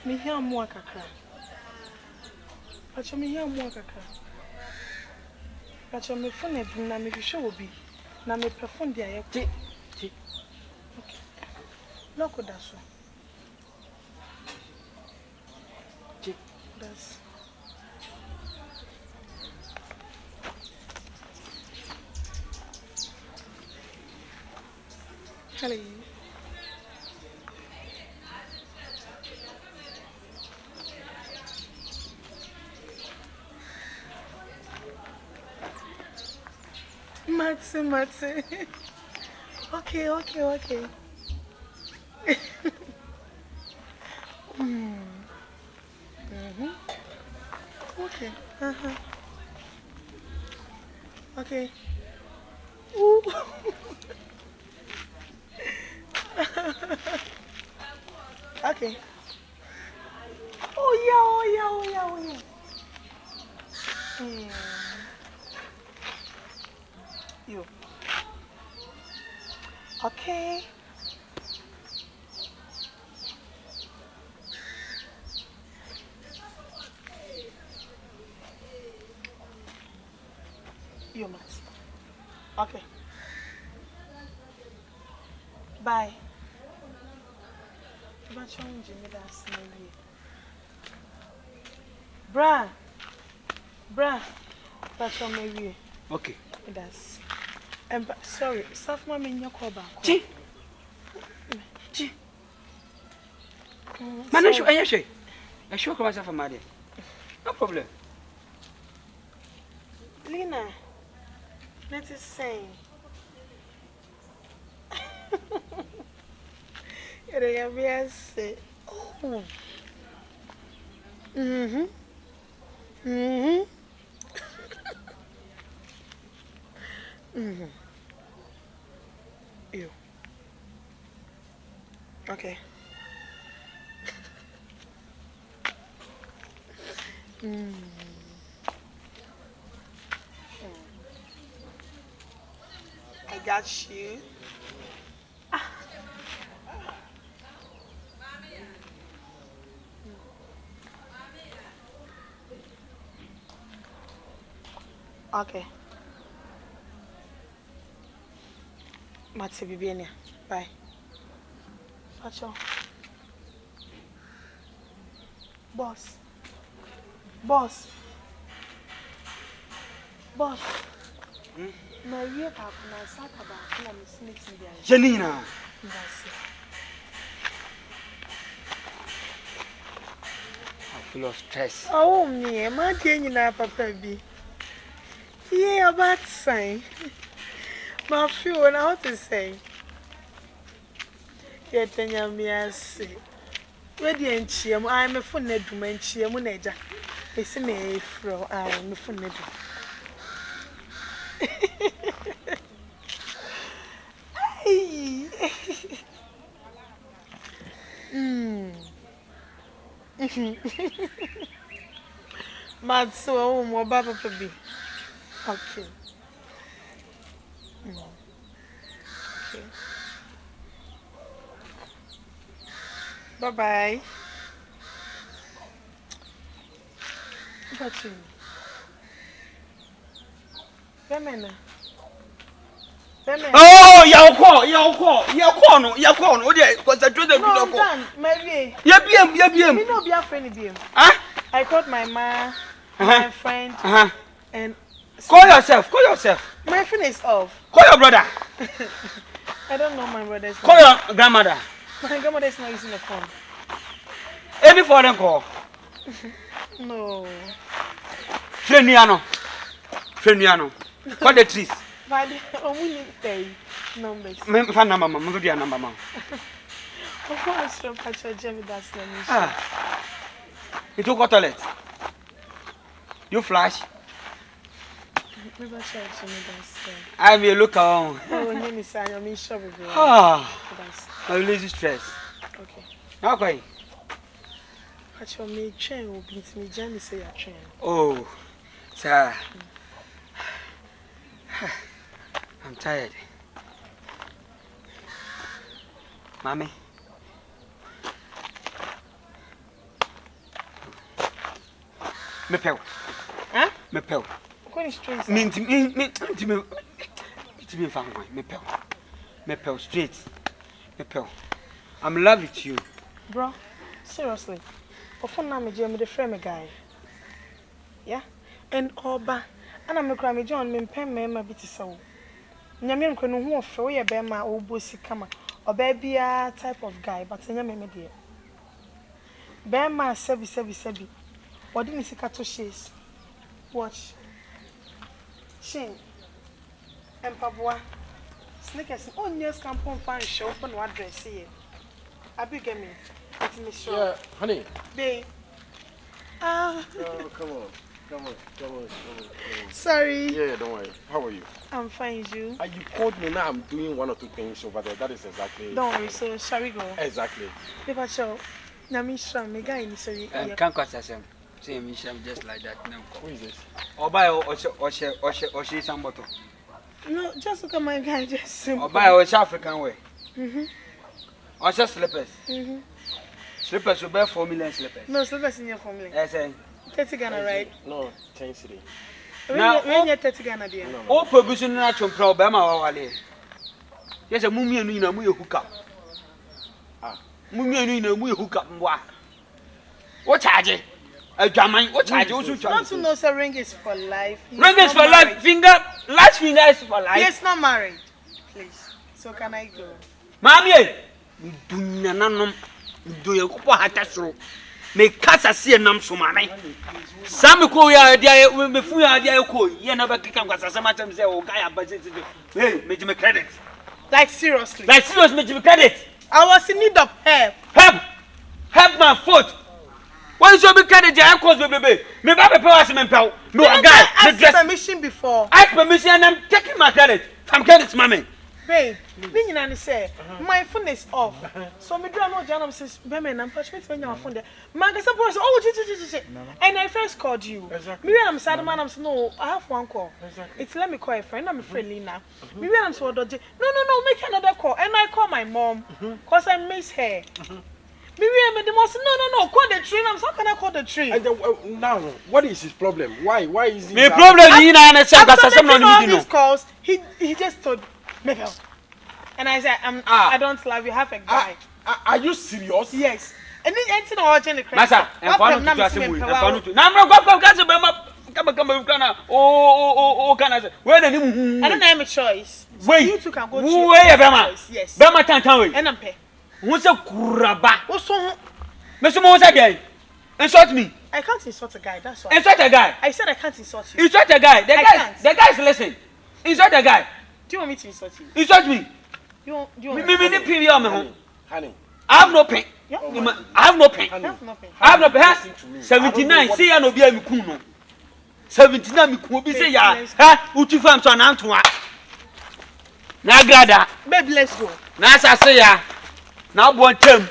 Me hear more kakra. But me hear more kakra. But me phone it na me show be. Na me perform dia ye. Okay. Look at that so. That's hello. Matse. Okay. Okay. Okay. Ooh. Okay. Oh yeah. You. Okay. You must. Okay. Bye. But you Jimmy that's maybe. Bra. That's maybe. Okay. That's. Sorry, Saf Mama in your call back. Chi. Manage, I show myself a mother. No problem. Lena, let us sing. Yes. Oh. You. Okay. I got you. Okay. Matse Bibiania. Bye. Pacho. Boss. My real papa na saka ba na miss meeting there. Janina. I feel of stress. Oh me, my dear na papa bi. Yeah, about say. My feel na what to say. Yetenya me ase. We dey nchiam, I me phone na duma nchiam na eja. Esi na efro, I me phone na duma. Mad so mo baba baby. Okay. Okay. Bye. What's Femena. Oh, your call, no. Oh, dear, because I do the no, maybe. Yeah. Me no be a friend of you. Huh? I called my ma, my friend, and. Call yourself. My phone is off. Call your brother. I don't know my brother's Call your grandmother. My grandmother is not using the phone. Any foreign call? No. Freniano. Call the trees. But only pay numbers. Fan number, number. Of course, from Patricia Jemmy, that's the mission. Ah. You took a toilet. You flash. I will look around. Oh, name is I am in shop. My lazy stress. Okay. But your maid train will be to me, Jenny say a train. Oh, sir. I'm tired. Mommy. Me pel. Huh? Me pel. Going straight. Me found one. Me pel. Me pel straight. Me pel. I'm in love with you. Bro, seriously. Often na me the frame a guy. Yeah? And Oba. And I'm a crammy John, me pen me ma biti so. Nyamian can who for ya bema or bossy kama or baby a type of guy, but nyame dear. Bema sebi. What didn't see kato shays? Watch. Shin. And Pabua. Sneakers on your scampon fine show on what dress here. I beg me. Let me show. Yeah, honey. Babe. Oh, come on. Sorry. Yeah, don't worry. How are you? I'm fine, you. You called me now. I'm doing 1 or 2 things over there. That is exactly. Don't worry, so shall we go? Exactly. Paper show. Namisha, me guy in sorry. Can't cross us. See me, just like that. Who is this? Or buy or she some bottle. No, just look at my guy, just simple. Or buy or African way. Or just slippers. Slippers will bear 4 million slippers. No, slippers in your family. Yes, 30 Ghana, right? No, 10 city. When you're 30 Ghana, dear. all provision natural problem. Yes, a mummy and you hook up. Mummy and you hook up. What charge? A German, what charge? Not to know, sir, ring is for life. Ring is for life. Last finger is for life. Yes, not married. Please. So can I go? Mammy, do not do your hatastro. Make casa see a num so money. Some call ya, dear, before you are dear, you never come as some of them say, oh, guy, budget. Hey, make me credit. Like, seriously. Like, serious, make me credit. I was in need of help. Help my foot. Why is your big credit? I cause baby. Me baby pass me pal. No, a guy. I asked permission before. Ask permission and I'm taking my credit. From credit, mommy. Babe, meaning I say, my phone is off. So me do no journal says, "Bemen, I'm passionate when your phone there." Man, suppose, oh, and I first called you. Exactly. Me I'm sad man. I'm saying, no, I have one call. Exactly. It's let me call a friend. I'm friendly now. Me I'm so dodgy. No, make another call, and I call my mom, cause I miss her. Me the most no, call the train. I'm so can I call the train? And then, now, what is his problem? Why is he? Me problem you know and say after making all these calls, he just told me, and I said, I don't love you. Have a guy. Are you serious? Yes. And then anything watching the credit. Massa, and found to ask him. Now, go. Oh, can I say? Where the name? I don't have a choice. Wait, you two can go. Where Bama? Yes. Bama Tantan. And I'm pay. What's a kuraba? What's so? Mr. Mosa again. Insult me. I can't insult a guy. That's why. Insult a guy. I said I can't insult you. Insult a guy. The guy's listen. Insult a guy. Do you want me to insult you? Insult me. Do you want Me the period, Honey. I have no pain. I have no pain. I have nothing. I have no pain. 79. Say I no be a mikuno. 79 miku be say ya. Ha, uti fam so na ntoa. Na grada. Babe, let's go. Na sa say ya. Na bo ntem.